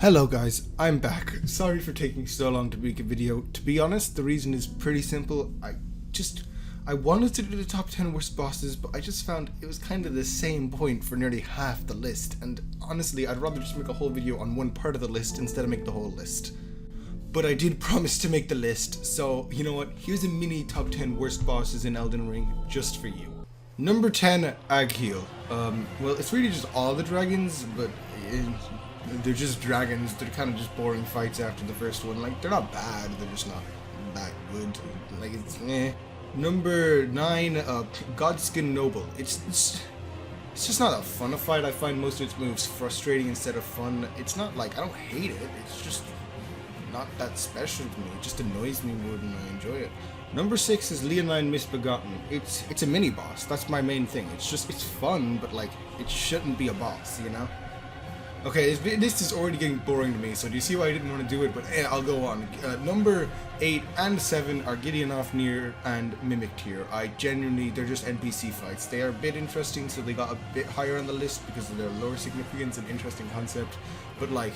Hello guys, I'm back. Sorry for taking so long to make a video. To be honest, the reason is pretty simple. I wanted to do the top 10 worst bosses, but I just found it was kind of the same point for nearly half the list, and honestly I'd rather just make a whole video on one part of the list instead of make the whole list. But I did promise to make the list, so you know what, here's a mini top 10 worst bosses in Elden Ring just for you. Number 10, Agheel. Well, it's really just all the dragons, but they're just dragons. They're kind of just boring fights after the first one. Like, they're not bad, they're just not that good. Like, it's eh. Number 9, Godskin Noble. It's just not a fun fight. I find most of its moves frustrating instead of fun. It's not like, I don't hate it, it's just not that special to me. It just annoys me more than I enjoy it. Number 6 is Leonine Misbegotten. It's a mini boss. That's my main thing. It's fun, but like, it shouldn't be a boss, you know? Okay, this is already getting boring to me, so do you see why I didn't want to do it? But I'll go on. Number 8 and 7 are Gideon Ofnir and Mimic Tier. They're just NPC fights. They are a bit interesting, so they got a bit higher on the list because of their lower significance and interesting concept. But like,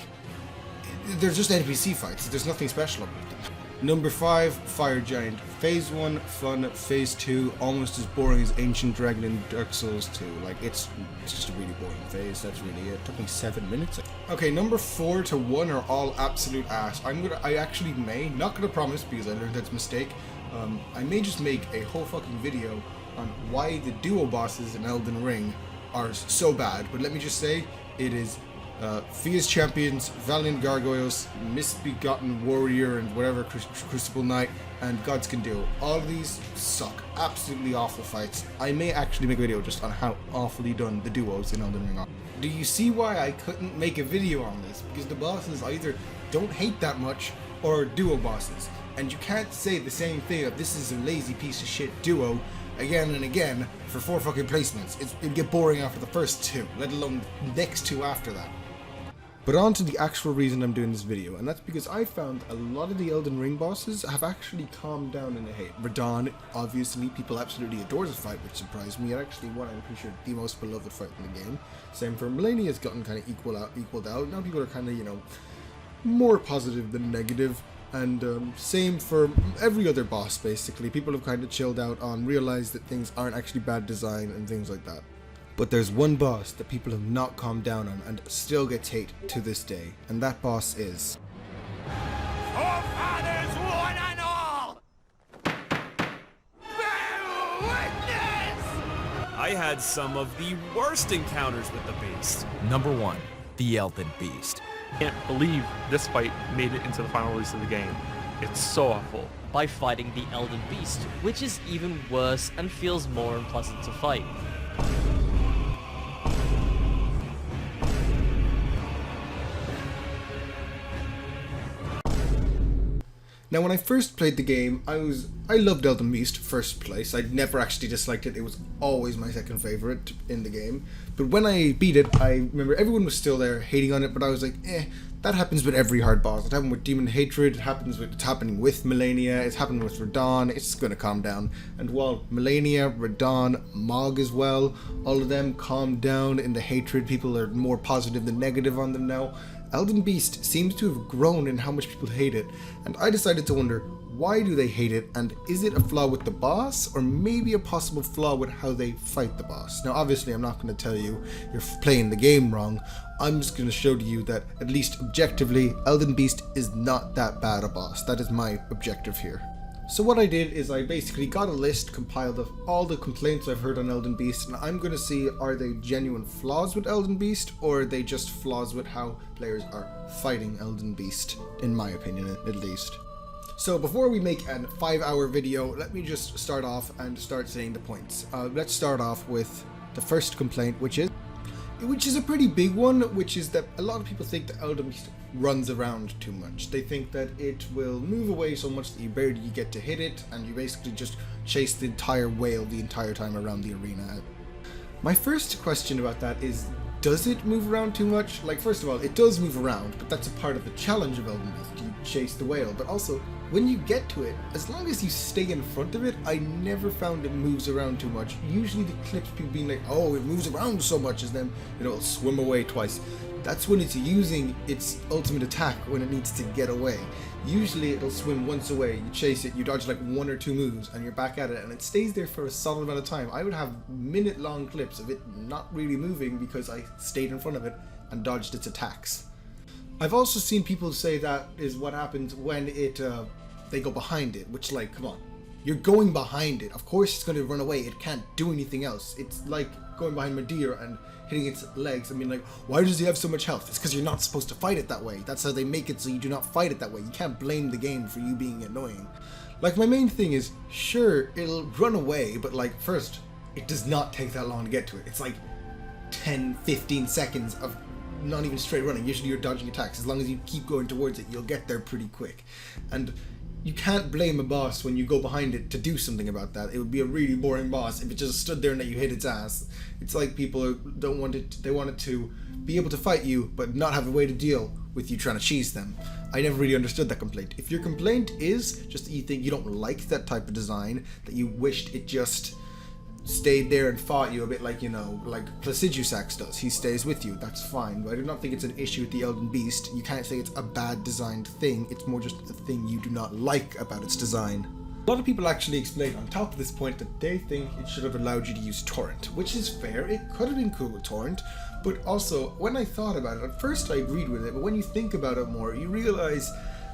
they're just NPC fights. There's nothing special about them. Number 5, Fire Giant. Phase 1, fun. Phase 2, almost as boring as Ancient Dragon in Dark Souls 2. Like, it's just a really boring phase. That's really it. It took me 7 minutes. Okay, number 4 to 1 are all absolute ass. I actually may, not gonna promise because I learned that's a mistake. I may just make a whole fucking video on why the duo bosses in Elden Ring are so bad. But let me just say, it is Fia's Champions, Valiant Gargoyles, Misbegotten Warrior, and whatever, Crucible Knight, and Godskin Duo. All of these suck. Absolutely awful fights. I may actually make a video just on how awfully done the duos in Elden Ring are. Do you see why I couldn't make a video on this? Because the bosses either don't hate that much, or duo bosses. And you can't say the same thing of this is a lazy piece of shit duo again and again for 4 fucking placements. It'd get boring after the first 2, let alone the next 2 after that. But on to the actual reason I'm doing this video, and that's because I found a lot of the Elden Ring bosses have actually calmed down in the hate. Radon, obviously, people absolutely adore the fight, which surprised me. It actually won, I'm pretty sure, the most beloved fight in the game. Same for Malenia, has gotten kind of equaled out. Now people are kind of, you know, more positive than negative. And same for every other boss, basically. People have kind of chilled out on, realized that things aren't actually bad design and things like that. But there's one boss that people have not calmed down on and still gets hate to this day, and that boss is Forefathers one and all! Bear witness! I had some of the worst encounters with the beast. Number 1, the Elden Beast. Can't believe this fight made it into the final release of the game. It's so awful. By fighting the Elden Beast, which is even worse and feels more unpleasant to fight. Now, when I first played the game, I loved Elden Beast first place. I'd never actually disliked it. It was always my second favorite in the game. But when I beat it, I remember everyone was still there hating on it, but I was like, that happens with every hard boss. It happened with Demon Hatred, it's happening with Malenia, it's happening with Radon, it's gonna calm down. And while Malenia, Radon, Mog as well, all of them calmed down in the hatred, people are more positive than negative on them now. Elden Beast seems to have grown in how much people hate it, and I decided to wonder, why do they hate it, and is it a flaw with the boss, or maybe a possible flaw with how they fight the boss? Now obviously I'm not going to tell you you're playing the game wrong, I'm just going to show to you that, at least objectively, Elden Beast is not that bad a boss. That is my objective here. So what I did is I basically got a list compiled of all the complaints I've heard on Elden Beast, and I'm going to see, are they genuine flaws with Elden Beast, or are they just flaws with how players are fighting Elden Beast, in my opinion at least. So before we make a 5-hour video, let me just start off and start saying the points. Let's start off with the first complaint, which is a pretty big one, which is that a lot of people think that Elden Beast runs around too much. They think that it will move away so much that you barely get to hit it, and you basically just chase the entire whale the entire time around the arena. My first question about that is, does it move around too much? Like, first of all, it does move around, but that's a part of the challenge of Elden Beast. You chase the whale, but also, when you get to it, as long as you stay in front of it, I never found it moves around too much. Usually the clips people being like, oh, it moves around so much, as then, you know, it'll swim away twice. that's when it's using its ultimate attack when it needs to get away. Usually it'll swim once away, you chase it, you dodge like 1 or 2 moves, and you're back at it, and it stays there for a solid amount of time. I would have minute-long clips of it not really moving because I stayed in front of it and dodged its attacks. I've also seen people say that is what happens when they go behind it, which, like, come on. You're going behind it. Of course it's going to run away. It can't do anything else. It's like going behind Medea and hitting its legs. I mean, like, why does he have so much health? It's because you're not supposed to fight it that way. That's how they make it so you do not fight it that way. You can't blame the game for you being annoying. Like, my main thing is, sure, it'll run away, but, like, first, it does not take that long to get to it. It's like 10, 15 seconds of not even straight running. Usually you're dodging attacks. As long as you keep going towards it, you'll get there pretty quick. And you can't blame a boss when you go behind it to do something about that. It would be a really boring boss if it just stood there and let you hit its ass. It's like people don't want it. They want it to be able to fight you, but not have a way to deal with you trying to cheese them. I never really understood that complaint. If your complaint is just that you think you don't like that type of design, that you wished it just stayed there and fought you a bit like, you know, like Placidusax does. He stays with you. That's fine. But I do not think it's an issue with the Elden Beast. You can't say it's a bad designed thing. It's more just a thing you do not like about its design. A lot of people actually explain on top of this point that they think it should have allowed you to use torrent, which is fair. It could have been cool with torrent, but also when I thought about it, at first I agreed with it, but when you think about it more, you realize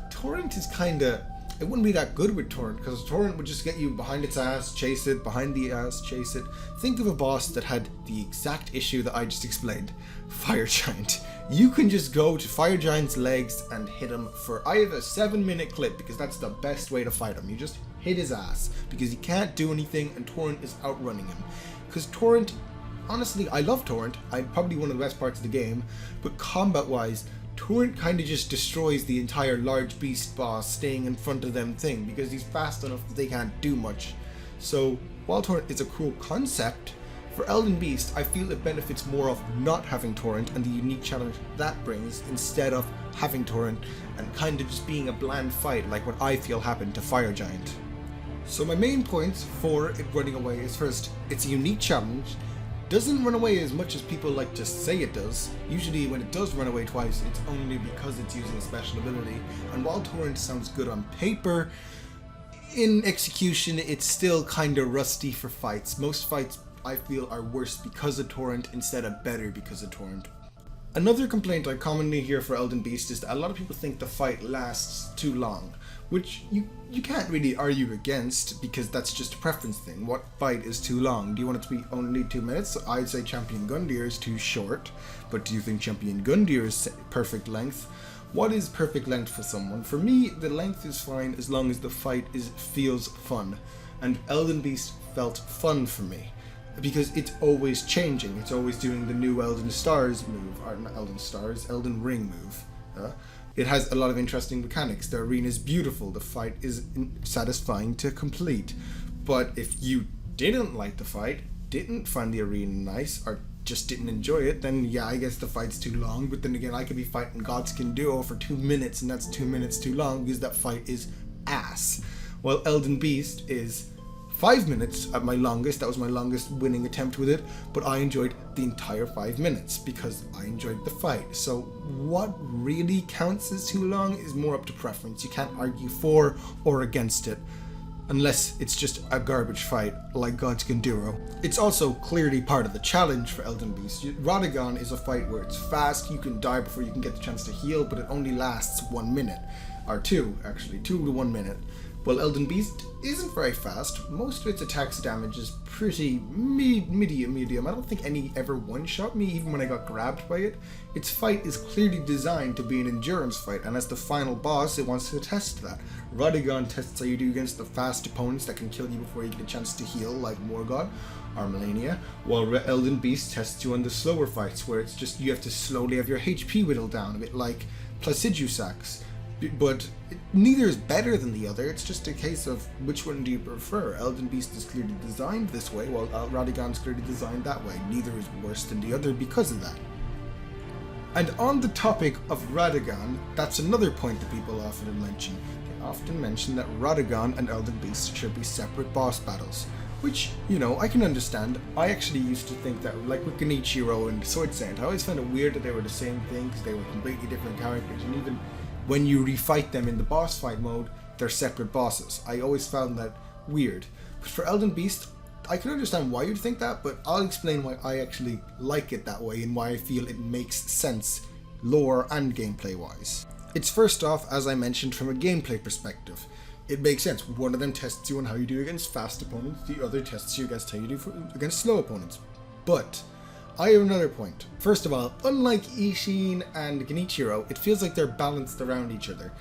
torrent is kinda, it wouldn't be that good with torrent, because torrent would just get you behind its ass, chase it, behind the ass, chase it. Think of a boss that had the exact issue that I just explained. Fire Giant. You can just go to Fire Giant's legs and hit him for, I have a 7-minute clip because that's the best way to fight him. You just hit his ass because he can't do anything and torrent is outrunning him. Because torrent, honestly, I love torrent. I'm probably one of the best parts of the game, but combat wise, torrent kind of just destroys the entire large beast boss staying in front of them thing because he's fast enough that they can't do much. So while torrent is a cool concept, for Elden Beast I feel it benefits more of not having torrent and the unique challenge that brings instead of having torrent and kind of just being a bland fight like what I feel happened to Fire Giant. So my main points for it running away is first, it's a unique challenge. Doesn't run away as much as people like to say it does. Usually when it does run away twice, it's only because it's using a special ability. And while torrent sounds good on paper, in execution it's still kinda rusty for fights. Most fights I feel are worse because of torrent instead of better because of torrent. Another complaint I commonly hear for Elden Beast is that a lot of people think the fight lasts too long, which you can't really argue against because that's just a preference thing. What fight is too long? Do you want it to be only 2 minutes? I'd say Champion Gundyr is too short, but do you think Champion Gundyr is perfect length? What is perfect length for someone? For me, the length is fine as long as the fight feels fun, and Elden Beast felt fun for me. Because it's always changing, it's always doing the new Elden Stars move, or not Elden Stars, Elden Ring move. It has a lot of interesting mechanics, the arena is beautiful, the fight is satisfying to complete. But if you didn't like the fight, didn't find the arena nice, or just didn't enjoy it, then yeah, I guess the fight's too long. But then again, I could be fighting Godskin Duo for 2 minutes, and that's 2 minutes too long because that fight is ass. While Elden Beast is 5 minutes at my longest. That was my longest winning attempt with it, but I enjoyed the entire 5 minutes because I enjoyed the fight. So what really counts as too long is more up to preference. You can't argue for or against it unless it's just a garbage fight like Godskin Duo. It's also clearly part of the challenge for Elden Beast. Radagon is a fight where it's fast, you can die before you can get the chance to heal, but it only lasts 1 minute. Or 2 actually, 2 to 1 minute. Well, Elden Beast isn't very fast. Most of its attacks damage is pretty medium. I don't think any ever one-shot me, even when I got grabbed by it. Its fight is clearly designed to be an endurance fight, and as the final boss, it wants to test that. Radagon tests how you do against the fast opponents that can kill you before you get a chance to heal, like Morgott or Melania, while Elden Beast tests you on the slower fights, where it's just you have to slowly have your HP whittled down, a bit like Placidusax. But neither is better than the other, it's just a case of which one do you prefer. Elden Beast is clearly designed this way, while Radagon is clearly designed that way. Neither is worse than the other because of that. And on the topic of Radagon, that's another point that people often mention. They often mention that Radagon and Elden Beast should be separate boss battles. Which, you know, I can understand. I actually used to think that, like with Genichiro and Sword Saint, I always found it weird that they were the same thing because they were completely different characters, and even when you refight them in the boss fight mode, they're separate bosses. I always found that weird. But for Elden Beast, I can understand why you'd think that, but I'll explain why I actually like it that way and why I feel it makes sense, lore and gameplay wise. It's first off, as I mentioned, from a gameplay perspective. It makes sense. One of them tests you on how you do against fast opponents, the other tests you against how you do against slow opponents. But I have another point. First of all, unlike Ishin and Genichiro, it feels like they're balanced around each other.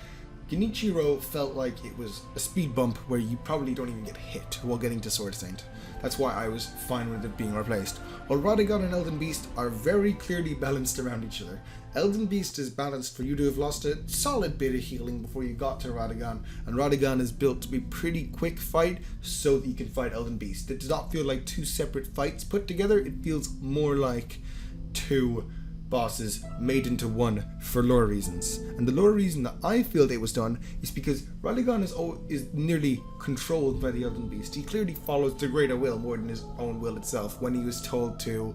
Genichiro felt like it was a speed bump where you probably don't even get hit while getting to Sword Saint. That's why I was fine with it being replaced. While Radagon and Elden Beast are very clearly balanced around each other. Elden Beast is balanced for you to have lost a solid bit of healing before you got to Radagon, and Radagon is built to be pretty quick fight so that you can fight Elden Beast. It does not feel like two separate fights put together, it feels more like two bosses made into one for lore reasons. And the lore reason that I feel it was done is because Radagon is nearly controlled by the Elden Beast. He clearly follows the greater will more than his own will itself. When he was told to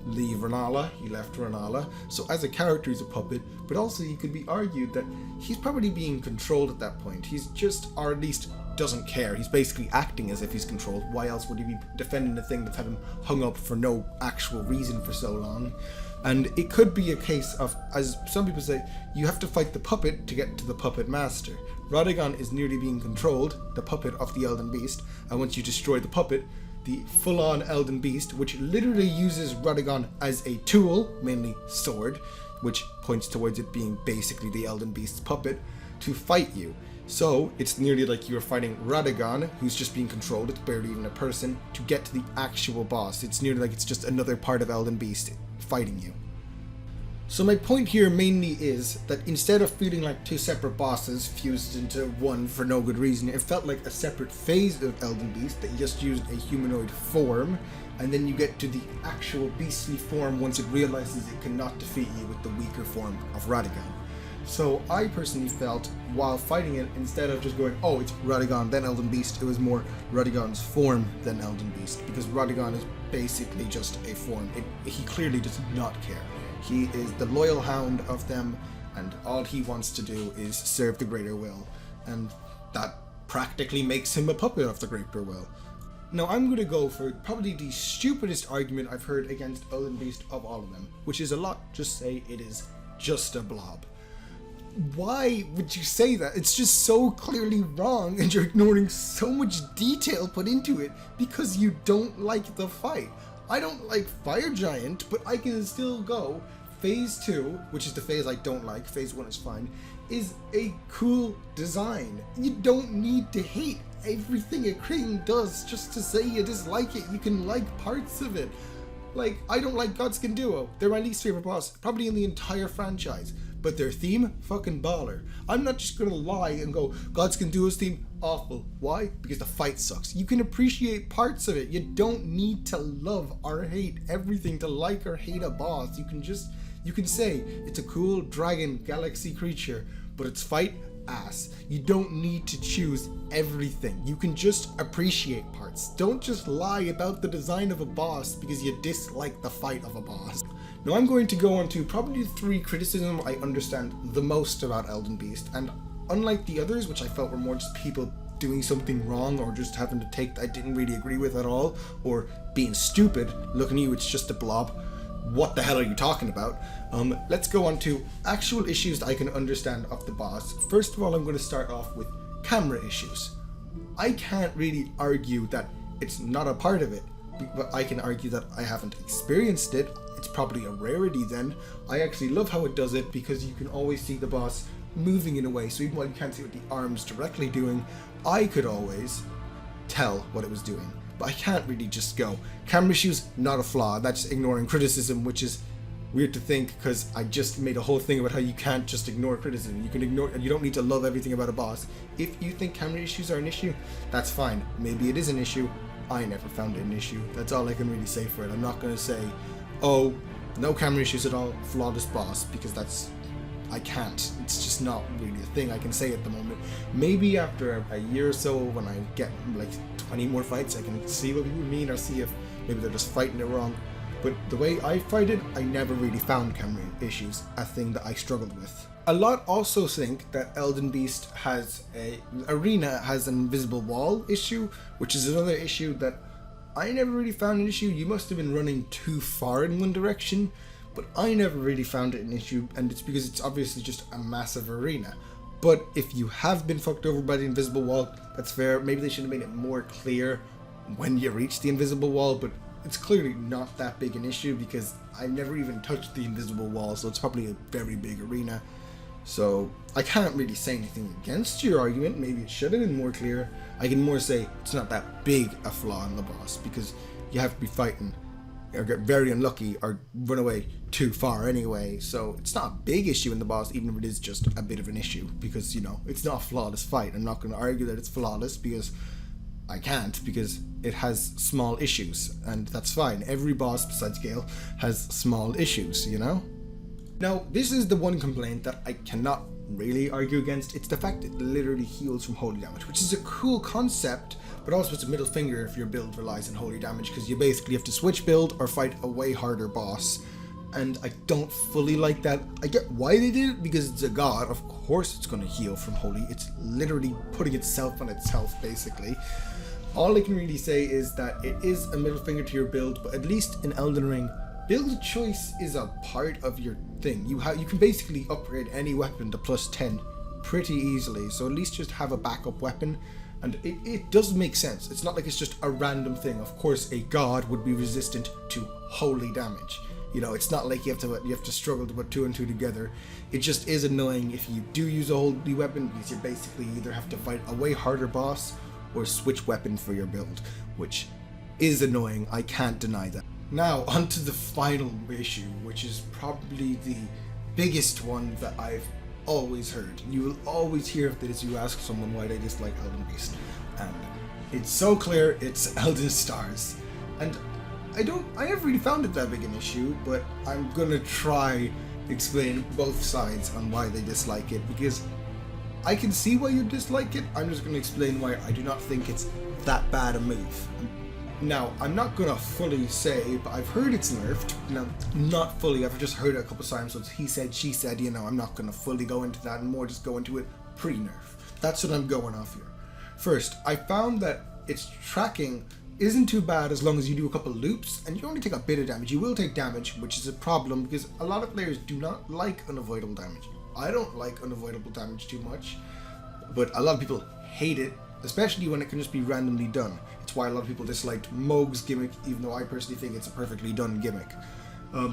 leave Renala, he left Renala. So as a character he's a puppet, but also you could be argued that he's probably being controlled at that point. He's just, or at least doesn't care. He's basically acting as if he's controlled. Why else would he be defending a thing that's had him hung up for no actual reason for so long? And it could be a case of, as some people say, you have to fight the puppet to get to the puppet master. Radagon is nearly being controlled, the puppet of the Elden Beast, and once you destroy the puppet, the full-on Elden Beast, which literally uses Radagon as a tool, mainly sword, which points towards it being basically the Elden Beast's puppet, to fight you. So it's nearly like you're fighting Radagon, who's just being controlled, it's barely even a person, to get to the actual boss. It's nearly like it's just another part of Elden Beast fighting you. So my point here mainly is that instead of feeling like two separate bosses fused into one for no good reason, it felt like a separate phase of Elden Beast that just used a humanoid form, and then you get to the actual beastly form once it realizes it cannot defeat you with the weaker form of Radagon. So I personally felt, while fighting it, instead of just going, oh, it's Radagon then Elden Beast, it was more Radagon's form than Elden Beast, because Radagon is basically just a form. He clearly does not care. He is the loyal hound of them, and all he wants to do is serve the greater will, and that practically makes him a puppet of the greater will. Now I'm going to go for probably the stupidest argument I've heard against Elden Beast of all of them, which is a lot. Just say it is just a blob. Why would you say that? It's just so clearly wrong, and you're ignoring so much detail put into it because you don't like the fight. I don't like Fire Giant, but I can still go. Phase 2, which is the phase I don't like, phase 1 is fine, is a cool design. You don't need to hate everything a king does just to say you dislike it. You can like parts of it. Like, I don't like Godskin Duo. They're my least favorite boss, probably in the entire franchise. But their theme, fucking baller. I'm not just gonna lie and go, Godskin Duo's theme, awful. Why? Because the fight sucks. You can appreciate parts of it. You don't need to love or hate everything to like or hate a boss. You can say, it's a cool dragon galaxy creature, but its fight, ass. You don't need to choose everything. You can just appreciate parts. Don't just lie about the design of a boss because you dislike the fight of a boss. Now I'm going to go on to probably the 3 criticisms I understand the most about Elden Beast, and unlike the others, which I felt were more just people doing something wrong or just having to take that I didn't really agree with at all, or being stupid, looking at you, it's just a blob. What the hell are you talking about? Let's go on to actual issues that I can understand of the boss. First of all, I'm going to start off with camera issues. I can't really argue that it's not a part of it, but I can argue that I haven't experienced it. It's probably a rarity then. I actually love how it does it because you can always see the boss moving in a way, so even while you can't see what the arm's directly doing, I could always tell what it was doing. But I can't really just go, camera issues, not a flaw. That's ignoring criticism, which is weird to think because I just made a whole thing about how you can't just ignore criticism. You can ignore, you don't need to love everything about a boss. If you think camera issues are an issue, that's fine. Maybe it is an issue. I never found it an issue. That's all I can really say for it. I'm not going to say, oh, no camera issues at all, flawless boss, because that's I can't. It's just not really a thing I can say at the moment. Maybe after a year or so, when I get like 20 more fights, I can see what people mean or see if maybe they're just fighting it wrong. But the way I fight it, I never really found camera issues, a thing that I struggled with. A lot also think that Elden Beast has Arena has an invisible wall issue, which is another issue that I never really found an issue. You must have been running too far in one direction, but I never really found it an issue, and it's because it's obviously just a massive arena. But if you have been fucked over by the invisible wall, that's fair. Maybe they should have made it more clear when you reach the invisible wall, but it's clearly not that big an issue because I never even touched the invisible wall, so it's probably a very big arena. So I can't really say anything against your argument. Maybe it should have been more clear. I can more say it's not that big a flaw in the boss because you have to be fighting or get very unlucky or run away too far anyway. So it's not a big issue in the boss, even if it is just a bit of an issue, because, you know, it's not a flawless fight. I'm not going to argue that it's flawless because I can't, because it has small issues, and that's fine. Every boss besides Gale has small issues, you know? Now, this is the one complaint that I cannot really argue against. It's the fact it literally heals from holy damage, which is a cool concept, but also it's a middle finger if your build relies on holy damage, because you basically have to switch build or fight a way harder boss, and I don't fully like that. I get why they did it, because it's a god, of course it's going to heal from holy. It's literally putting itself on its health, basically. All I can really say is that it is a middle finger to your build, but at least in Elden Ring, build choice is a part of your thing. You can basically upgrade any weapon to plus 10 pretty easily, so at least just have a backup weapon, and it does make sense. It's not like it's just a random thing. Of course, a god would be resistant to holy damage. You know, it's not like you have to struggle to put 2 and 2 together. It just is annoying if you do use a holy weapon, because you basically either have to fight a way harder boss or switch weapon for your build, which is annoying. I can't deny that. Now, onto the final issue, which is probably the biggest one that I've always heard. You will always hear of this. You ask someone why they dislike Elden Beast, and it's so clear, it's Elden Stars. And I never really found it that big an issue, but I'm gonna try to explain both sides on why they dislike it, because I can see why you dislike it. I'm just gonna explain why I do not think it's that bad a move. Now, I'm not gonna fully say, but I've heard it's nerfed. Now, not fully, I've just heard it a couple times, so it's he said, she said, you know, I'm not gonna fully go into that and more just go into it pre-nerf. That's what I'm going off here. First, I found that its tracking isn't too bad as long as you do a couple loops, and you only take a bit of damage. You will take damage, which is a problem, because a lot of players do not like unavoidable damage. I don't like unavoidable damage too much, but a lot of people hate it, especially when it can just be randomly done. It's why a lot of people disliked Mohg's gimmick, even though I personally think it's a perfectly done gimmick,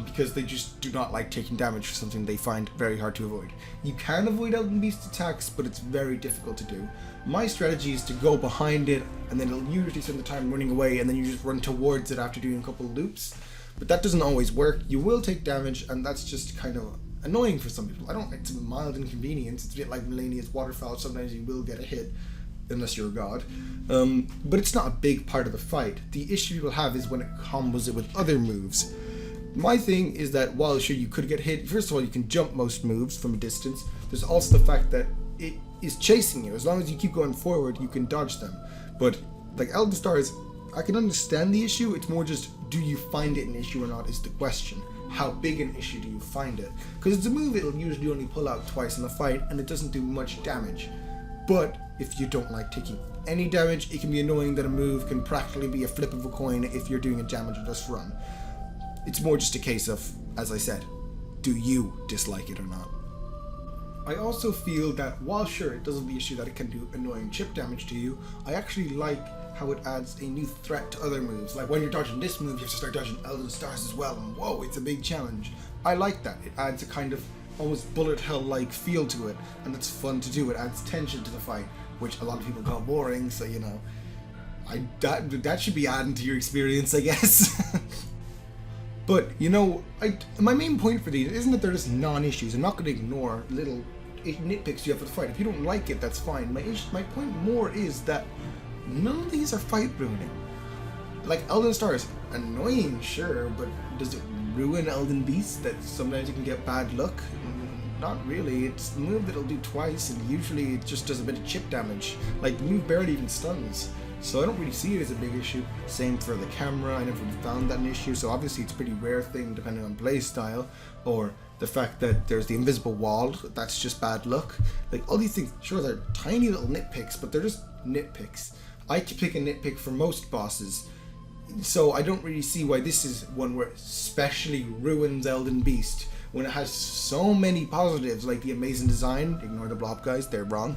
because they just do not like taking damage for something they find very hard to avoid. You can avoid Elden Beast attacks, but it's very difficult to do. My strategy is to go behind it, and then it'll usually spend the time running away, and then you just run towards it after doing a couple loops. But that doesn't always work. You will take damage, and that's just kind of annoying for some people. It's a mild inconvenience. It's a bit like Melania's waterfowl. Sometimes you will get a hit, unless you're a god. But it's not a big part of the fight. The issue people have is when it combos it with other moves. My thing is that while sure you could get hit, first of all you can jump most moves from a distance. There's also the fact that it is chasing you. As long as you keep going forward, you can dodge them. But like Elden Stars, I can understand the issue. It's more just, do you find it an issue or not is the question. How big an issue do you find it? Because it's a move it'll usually only pull out twice in a fight, and it doesn't do much damage. But if you don't like taking any damage, it can be annoying that a move can practically be a flip of a coin if you're doing a damage or just run. It's more just a case of, as I said, do you dislike it or not? I also feel that while sure it doesn't the issue that it can do annoying chip damage to you, I actually like how it adds a new threat to other moves. Like when you're dodging this move, you have to start dodging Elden Stars as well, and whoa, it's a big challenge. I like that. It adds a kind of almost bullet hell-like feel to it, and it's fun to do. It adds tension to the fight, which a lot of people call boring, so you know, that should be adding to your experience, I guess. But, you know, my main point for these isn't that they're just non-issues. I'm not going to ignore little nitpicks you have for the fight. If you don't like it, that's fine. My point more is that none of these are fight ruining. Like Elden Stars, annoying, sure, but does it ruin Elden Beast that sometimes you can get bad luck? not really. It's a move that'll do twice, and usually it just does a bit of chip damage. Like, the move barely even stuns. So I don't really see it as a big issue. Same for the camera, I never really found that an issue, so obviously it's a pretty rare thing depending on play style, or the fact that there's the invisible wall, that's just bad luck. Like, all these things, sure, they're tiny little nitpicks, but they're just nitpicks. I could pick a nitpick for most bosses, so I don't really see why this is one where it especially ruins Elden Beast, when it has so many positives, like the amazing design, ignore the blob guys, they're wrong,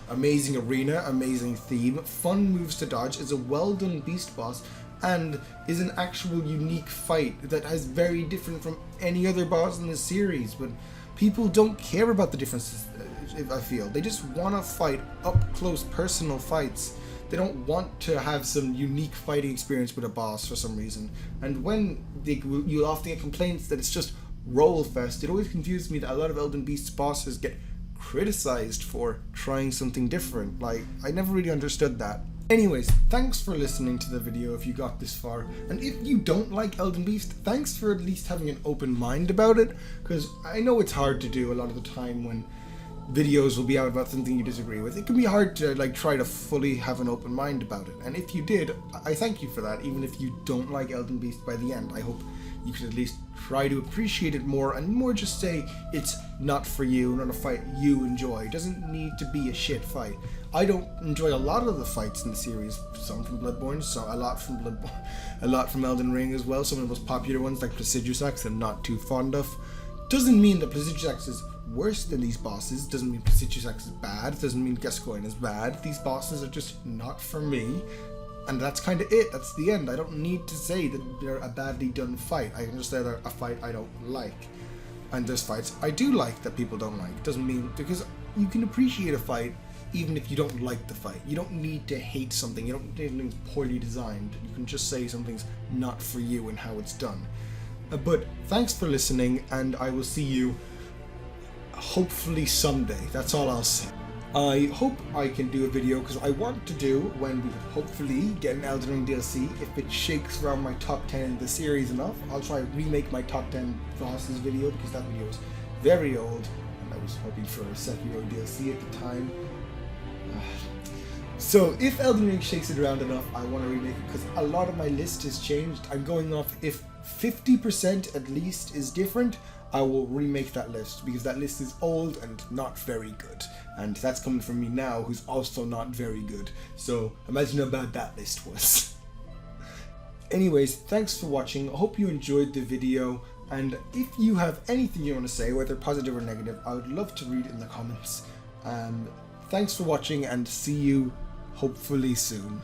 amazing arena, amazing theme, fun moves to dodge, is a well done beast boss, and is an actual unique fight that has very different from any other boss in the series. But people don't care about the differences, I feel. They just want to fight up close personal fights. They don't want to have some unique fighting experience with a boss for some reason. And when you'll often get complaints that it's just roll fest, it always confuses me that a lot of Elden Beast's bosses get criticized for trying something different. Like, I never really understood that. Anyways, thanks for listening to the video if you got this far, and if you don't like Elden Beast, thanks for at least having an open mind about it, because I know it's hard to do a lot of the time when videos will be out about something you disagree with. It can be hard to like try to fully have an open mind about it, and if you did, I thank you for that. Even if you don't like Elden Beast by the end, I hope you could at least try to appreciate it more, and more just say it's not for you, not a fight you enjoy. It doesn't need to be a shit fight. I don't enjoy a lot of the fights in the series, some from Bloodborne, a lot from Elden Ring as well. Some of the most popular ones like Prestigious Axe I'm not too fond of. Doesn't mean that Prestigious Axe is worse than these bosses, doesn't mean Prestigious Axe is bad, doesn't mean Gascoigne is bad. These bosses are just not for me, and that's kind of it. That's the end. I don't need to say that they're a badly done fight. I can just say they're a fight I don't like. And there's fights I do like that people don't like. Doesn't mean, because you can appreciate a fight even if you don't like the fight. You don't need to hate something. You don't need something poorly designed. You can just say something's not for you and how it's done. But thanks for listening, and I will see you hopefully someday. That's all I'll say. I hope I can do a video, because I want to do, when we hopefully get an Elden Ring DLC, if it shakes around my top 10 in the series enough, I'll try to remake my top 10 bosses video, because that video is very old, and I was hoping for a Sekiro DLC at the time. So if Elden Ring shakes it around enough, I want to remake it, because a lot of my list has changed. I'm going off, if 50% at least is different, I will remake that list, because that list is old and not very good. And that's coming from me now, who's also not very good. So imagine how bad that list was. Anyways, thanks for watching. I hope you enjoyed the video. And if you have anything you want to say, whether positive or negative, I would love to read it in the comments. Thanks for watching, and see you hopefully soon.